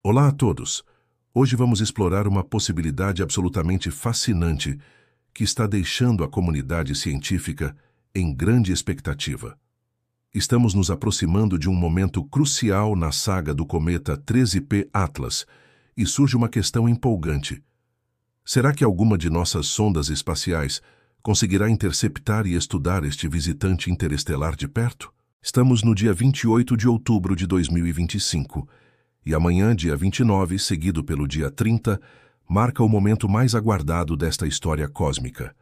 Olá a todos! Hoje vamos explorar uma possibilidade absolutamente fascinante que está deixando a comunidade científica em grande expectativa. Estamos nos aproximando de um momento crucial na saga do cometa 13P Atlas e surge uma questão empolgante. Será que alguma de nossas sondas espaciais conseguirá interceptar e estudar este visitante interestelar de perto? Estamos no dia 28 de outubro de 2025 e amanhã, dia 29, seguido pelo dia 30, marca o momento mais aguardado desta história cósmica.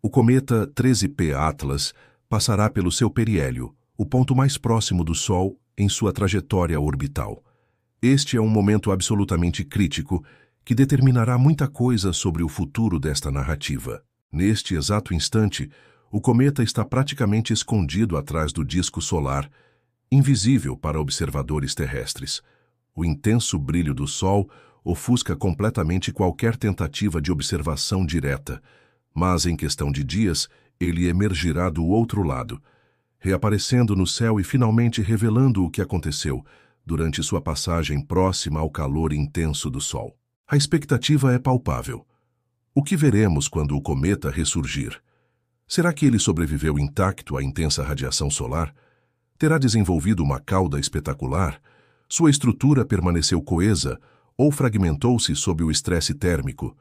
O cometa 13P Atlas passará pelo seu periélio, o ponto mais próximo do Sol em sua trajetória orbital. Este é um momento absolutamente crítico que determinará muita coisa sobre o futuro desta narrativa. Neste exato instante, o cometa está praticamente escondido atrás do disco solar, invisível para observadores terrestres. O intenso brilho do Sol ofusca completamente qualquer tentativa de observação direta, mas em questão de dias, ele emergirá do outro lado, reaparecendo no céu e finalmente revelando o que aconteceu durante sua passagem próxima ao calor intenso do Sol. A expectativa é palpável. O que veremos quando o cometa ressurgir? Será que ele sobreviveu intacto à intensa radiação solar? Terá desenvolvido uma cauda espetacular? Sua estrutura permaneceu coesa ou fragmentou-se sob o estresse térmico?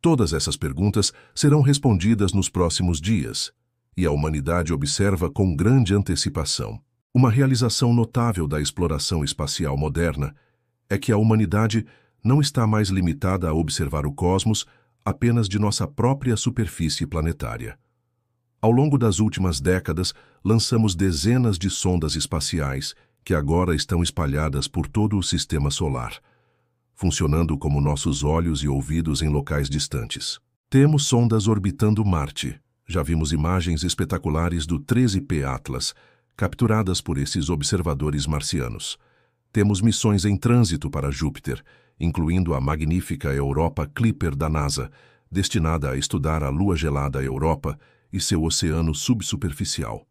Todas essas perguntas serão respondidas nos próximos dias, e a humanidade observa com grande antecipação. Uma realização notável da exploração espacial moderna é que a humanidade não está mais limitada a observar o cosmos apenas de nossa própria superfície planetária. Ao longo das últimas décadas, lançamos dezenas de sondas espaciais que agora estão espalhadas por todo o sistema solar, funcionando como nossos olhos e ouvidos em locais distantes. Temos sondas orbitando Marte. Já vimos imagens espetaculares do 13P Atlas, capturadas por esses observadores marcianos. Temos missões em trânsito para Júpiter, incluindo a magnífica Europa Clipper da NASA, destinada a estudar a lua gelada Europa e seu oceano subsuperficial.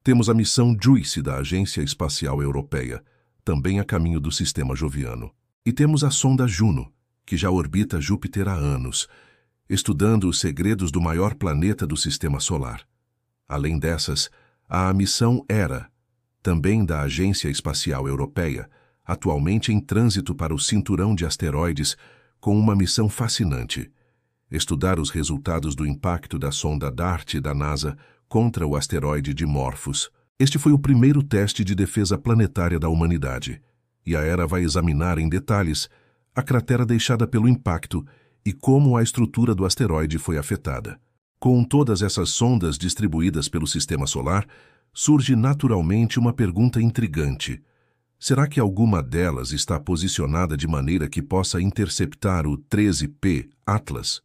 Temos a missão JUICE da Agência Espacial Europeia, também a caminho do sistema joviano. E temos a sonda Juno, que já orbita Júpiter há anos, estudando os segredos do maior planeta do sistema solar. Além dessas, há a missão Hera, também da Agência Espacial Europeia, atualmente em trânsito para o cinturão de asteroides, com uma missão fascinante: estudar os resultados do impacto da sonda DART da NASA contra o asteroide Dimorphos. Este foi o primeiro teste de defesa planetária da humanidade, e a Hera vai examinar em detalhes a cratera deixada pelo impacto e como a estrutura do asteroide foi afetada. Com todas essas sondas distribuídas pelo sistema solar, surge naturalmente uma pergunta intrigante. Será que alguma delas está posicionada de maneira que possa interceptar o 13P Atlas?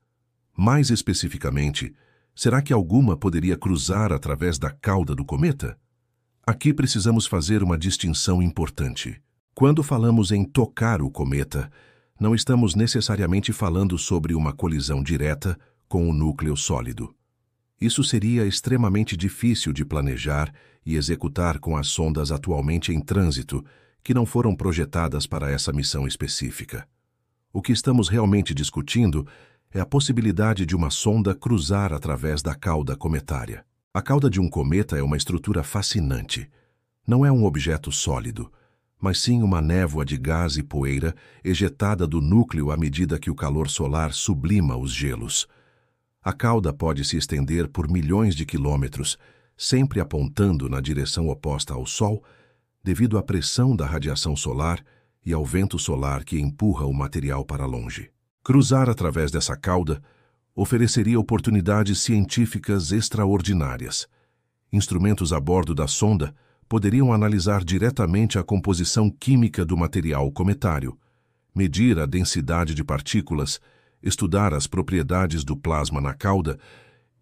Mais especificamente, será que alguma poderia cruzar através da cauda do cometa? Aqui precisamos fazer uma distinção importante. Quando falamos em tocar o cometa, não estamos necessariamente falando sobre uma colisão direta com o núcleo sólido. Isso seria extremamente difícil de planejar e executar com as sondas atualmente em trânsito, que não foram projetadas para essa missão específica. O que estamos realmente discutindo é a possibilidade de uma sonda cruzar através da cauda cometária. A cauda de um cometa é uma estrutura fascinante. Não é um objeto sólido, mas sim uma névoa de gás e poeira ejetada do núcleo à medida que o calor solar sublima os gelos. A cauda pode se estender por milhões de quilômetros, sempre apontando na direção oposta ao Sol, devido à pressão da radiação solar e ao vento solar que empurra o material para longe. Cruzar através dessa cauda ofereceria oportunidades científicas extraordinárias. Instrumentos a bordo da sonda poderiam analisar diretamente a composição química do material cometário, medir a densidade de partículas, estudar as propriedades do plasma na cauda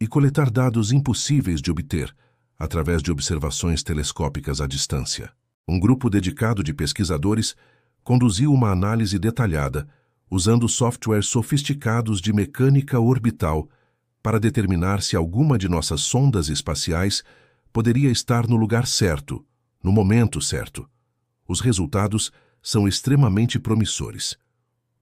e coletar dados impossíveis de obter através de observações telescópicas à distância. Um grupo dedicado de pesquisadores conduziu uma análise detalhada usando softwares sofisticados de mecânica orbital para determinar se alguma de nossas sondas espaciais poderia estar no lugar certo, no momento certo. Os resultados são extremamente promissores.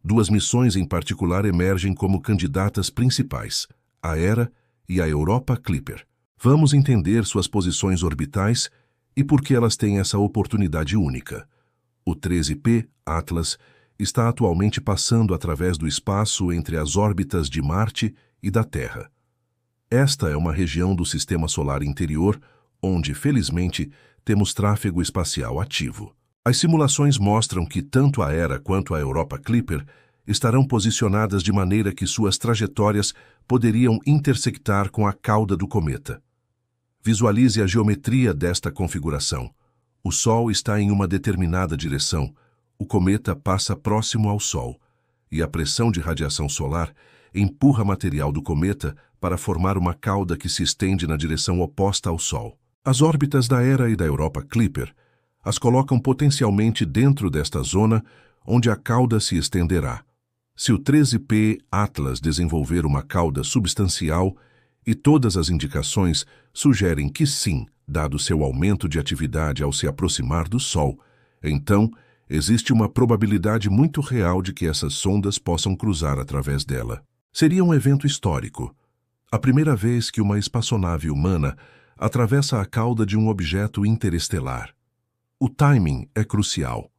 Duas missões em particular emergem como candidatas principais, a Hera e a Europa Clipper. Vamos entender suas posições orbitais e por que elas têm essa oportunidade única. O 13P Atlas está atualmente passando através do espaço entre as órbitas de Marte e da Terra. Esta é uma região do Sistema Solar interior onde, felizmente, temos tráfego espacial ativo. As simulações mostram que tanto a Hera quanto a Europa Clipper estarão posicionadas de maneira que suas trajetórias poderiam intersectar com a cauda do cometa. Visualize a geometria desta configuração. O Sol está em uma determinada direção, o cometa passa próximo ao Sol, e a pressão de radiação solar empurra material do cometa para formar uma cauda que se estende na direção oposta ao Sol. As órbitas da Hera e da Europa Clipper as colocam potencialmente dentro desta zona onde a cauda se estenderá. Se o 13P Atlas desenvolver uma cauda substancial, e todas as indicações sugerem que sim, dado seu aumento de atividade ao se aproximar do Sol, então existe uma probabilidade muito real de que essas sondas possam cruzar através dela. Seria um evento histórico, a primeira vez que uma espaçonave humana atravessa a cauda de um objeto interestelar. O timing é crucial.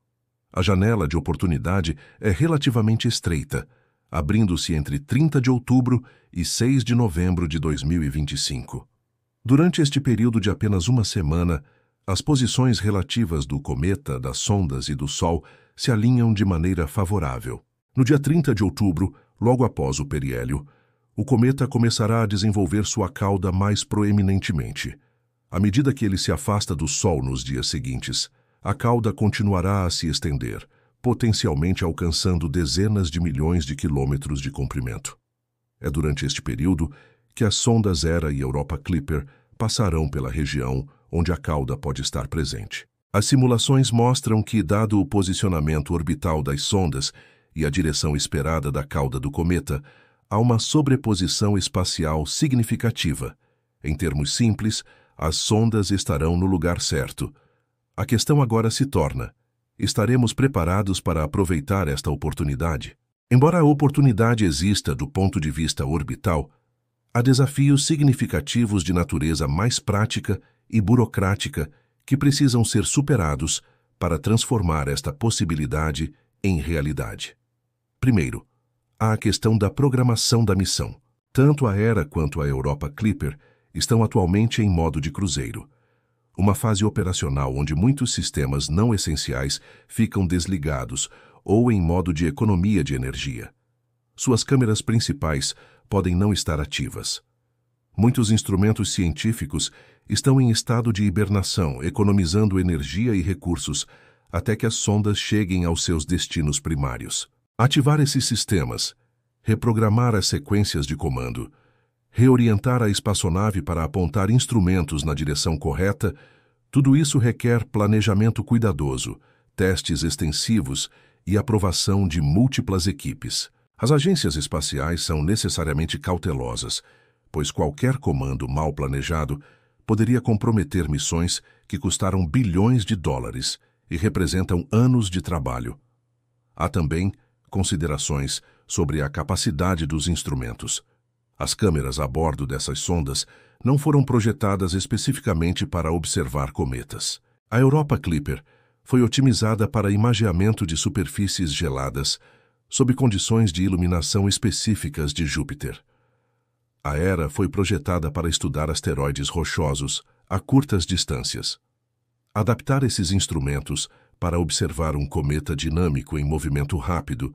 A janela de oportunidade é relativamente estreita, abrindo-se entre 30 de outubro e 6 de novembro de 2025. Durante este período de apenas uma semana, as posições relativas do cometa, das sondas e do Sol se alinham de maneira favorável. No dia 30 de outubro, logo após o periélio, o cometa começará a desenvolver sua cauda mais proeminentemente. À medida que ele se afasta do Sol nos dias seguintes, a cauda continuará a se estender, potencialmente alcançando dezenas de milhões de quilômetros de comprimento. É durante este período que as sondas Hera e Europa Clipper passarão pela região onde a cauda pode estar presente. As simulações mostram que, dado o posicionamento orbital das sondas e a direção esperada da cauda do cometa, há uma sobreposição espacial significativa. Em termos simples, as sondas estarão no lugar certo. A questão agora se torna: estaremos preparados para aproveitar esta oportunidade? Embora a oportunidade exista do ponto de vista orbital, há desafios significativos de natureza mais prática e burocrática que precisam ser superados para transformar esta possibilidade em realidade. Primeiro, há a questão da programação da missão. Tanto a Hera quanto a Europa Clipper estão atualmente em modo de cruzeiro, uma fase operacional onde muitos sistemas não essenciais ficam desligados ou em modo de economia de energia. Suas câmeras principais podem não estar ativas. Muitos instrumentos científicos estão em estado de hibernação, economizando energia e recursos até que as sondas cheguem aos seus destinos primários. Ativar esses sistemas, reprogramar as sequências de comando, reorientar a espaçonave para apontar instrumentos na direção correta, tudo isso requer planejamento cuidadoso, testes extensivos e aprovação de múltiplas equipes. As agências espaciais são necessariamente cautelosas, pois qualquer comando mal planejado poderia comprometer missões que custaram bilhões de dólares e representam anos de trabalho. Há também considerações sobre a capacidade dos instrumentos. As câmeras a bordo dessas sondas não foram projetadas especificamente para observar cometas. A Europa Clipper foi otimizada para imageamento de superfícies geladas sob condições de iluminação específicas de Júpiter. A Hera foi projetada para estudar asteroides rochosos a curtas distâncias. Adaptar esses instrumentos para observar um cometa dinâmico em movimento rápido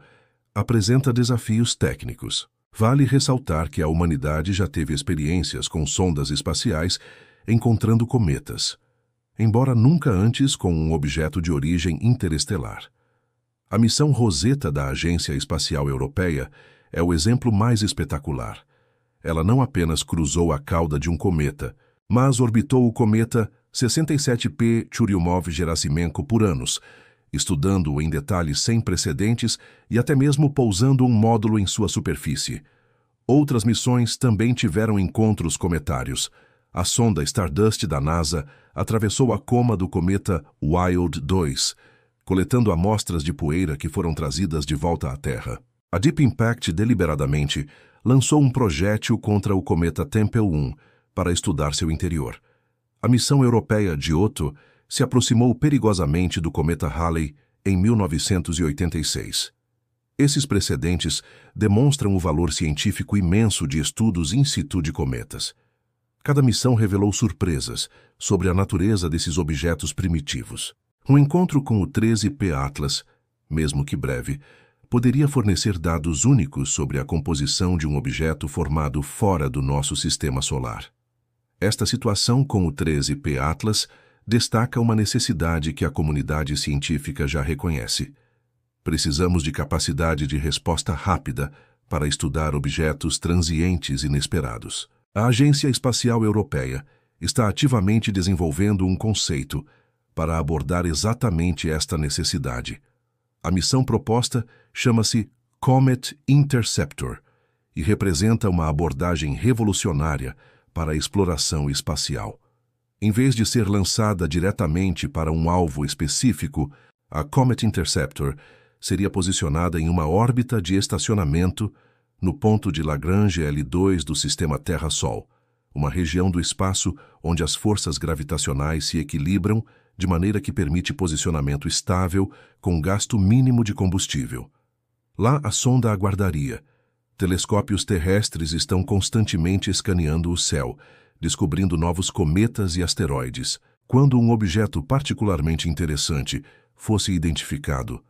apresenta desafios técnicos. Vale ressaltar que a humanidade já teve experiências com sondas espaciais encontrando cometas, embora nunca antes com um objeto de origem interestelar. A missão Rosetta da Agência Espacial Europeia é o exemplo mais espetacular. Ela não apenas cruzou a cauda de um cometa, mas orbitou o cometa 67P Churyumov-Gerasimenko por anos, estudando-o em detalhes sem precedentes e até mesmo pousando um módulo em sua superfície. Outras missões também tiveram encontros cometários. A sonda Stardust da NASA atravessou a coma do cometa Wild 2, coletando amostras de poeira que foram trazidas de volta à Terra. A Deep Impact deliberadamente lançou um projétil contra o cometa Tempel 1 para estudar seu interior. A missão europeia Giotto se aproximou perigosamente do cometa Halley em 1986. Esses precedentes demonstram o valor científico imenso de estudos in situ de cometas. Cada missão revelou surpresas sobre a natureza desses objetos primitivos. Um encontro com o 13P Atlas, mesmo que breve, poderia fornecer dados únicos sobre a composição de um objeto formado fora do nosso sistema solar. Esta situação com o 13P Atlas destaca uma necessidade que a comunidade científica já reconhece. Precisamos de capacidade de resposta rápida para estudar objetos transientes inesperados. A Agência Espacial Europeia está ativamente desenvolvendo um conceito para abordar exatamente esta necessidade. A missão proposta chama-se Comet Interceptor e representa uma abordagem revolucionária para a exploração espacial. Em vez de ser lançada diretamente para um alvo específico, a Comet Interceptor seria posicionada em uma órbita de estacionamento no ponto de Lagrange L2 do sistema Terra-Sol, uma região do espaço onde as forças gravitacionais se equilibram de maneira que permite posicionamento estável com gasto mínimo de combustível. Lá a sonda aguardaria. Telescópios terrestres estão constantemente escaneando o céu, descobrindo novos cometas e asteroides. Quando um objeto particularmente interessante fosse identificado,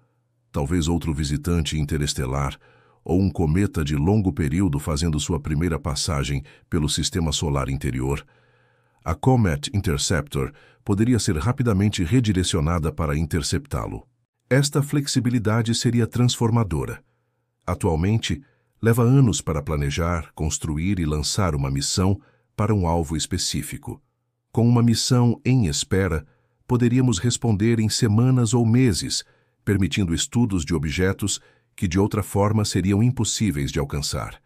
talvez outro visitante interestelar ou um cometa de longo período fazendo sua primeira passagem pelo sistema solar interior, a Comet Interceptor poderia ser rapidamente redirecionada para interceptá-lo. Esta flexibilidade seria transformadora. Atualmente, leva anos para planejar, construir e lançar uma missão para um alvo específico. Com uma missão em espera, poderíamos responder em semanas ou meses, permitindo estudos de objetos que de outra forma seriam impossíveis de alcançar.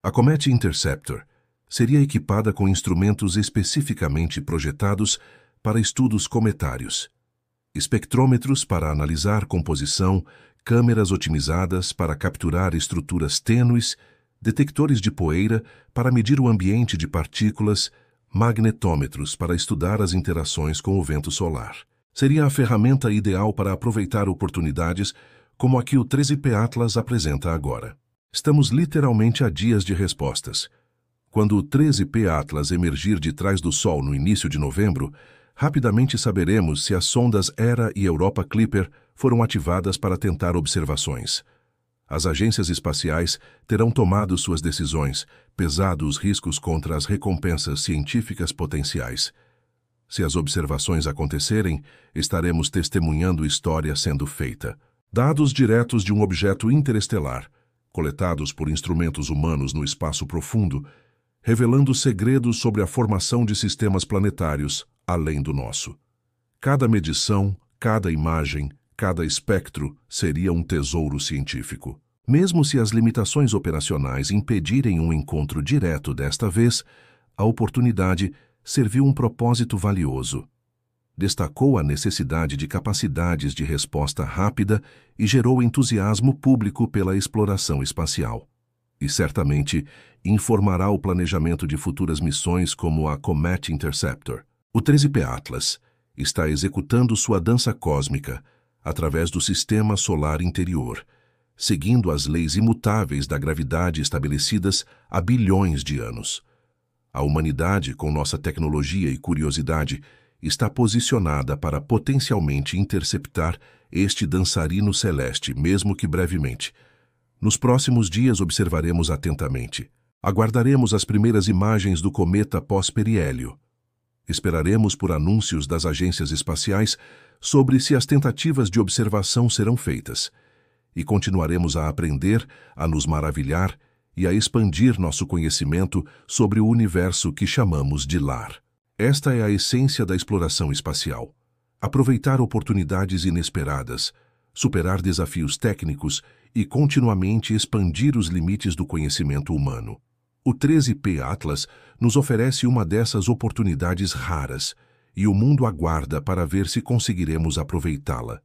A Comet Interceptor seria equipada com instrumentos especificamente projetados para estudos cometários, espectrômetros para analisar composição, câmeras otimizadas para capturar estruturas tênues, detectores de poeira para medir o ambiente de partículas, magnetômetros para estudar as interações com o vento solar. Seria a ferramenta ideal para aproveitar oportunidades como a que o 13P Atlas apresenta agora. Estamos literalmente a dias de respostas. Quando o 13P Atlas emergir de trás do Sol no início de novembro, rapidamente saberemos se as sondas Hera e Europa Clipper foram ativadas para tentar observações. As agências espaciais terão tomado suas decisões, pesado os riscos contra as recompensas científicas potenciais. Se as observações acontecerem, estaremos testemunhando história sendo feita. Dados diretos de um objeto interestelar, coletados por instrumentos humanos no espaço profundo, revelando segredos sobre a formação de sistemas planetários além do nosso. Cada medição, cada imagem, cada espectro seria um tesouro científico. Mesmo se as limitações operacionais impedirem um encontro direto desta vez, a oportunidade serviu um propósito valioso. Destacou a necessidade de capacidades de resposta rápida e gerou entusiasmo público pela exploração espacial. E certamente informará o planejamento de futuras missões como a Comet Interceptor. O 13P Atlas está executando sua dança cósmica através do sistema solar interior, seguindo as leis imutáveis da gravidade estabelecidas há bilhões de anos. A humanidade, com nossa tecnologia e curiosidade, está posicionada para potencialmente interceptar este dançarino celeste, mesmo que brevemente. Nos próximos dias observaremos atentamente. Aguardaremos as primeiras imagens do cometa pós-periélio. Esperaremos por anúncios das agências espaciais sobre se as tentativas de observação serão feitas. E continuaremos a aprender, a nos maravilhar e a expandir nosso conhecimento sobre o universo que chamamos de lar. Esta é a essência da exploração espacial. Aproveitar oportunidades inesperadas, superar desafios técnicos e continuamente expandir os limites do conhecimento humano. O 13P Atlas nos oferece uma dessas oportunidades raras e o mundo aguarda para ver se conseguiremos aproveitá-la.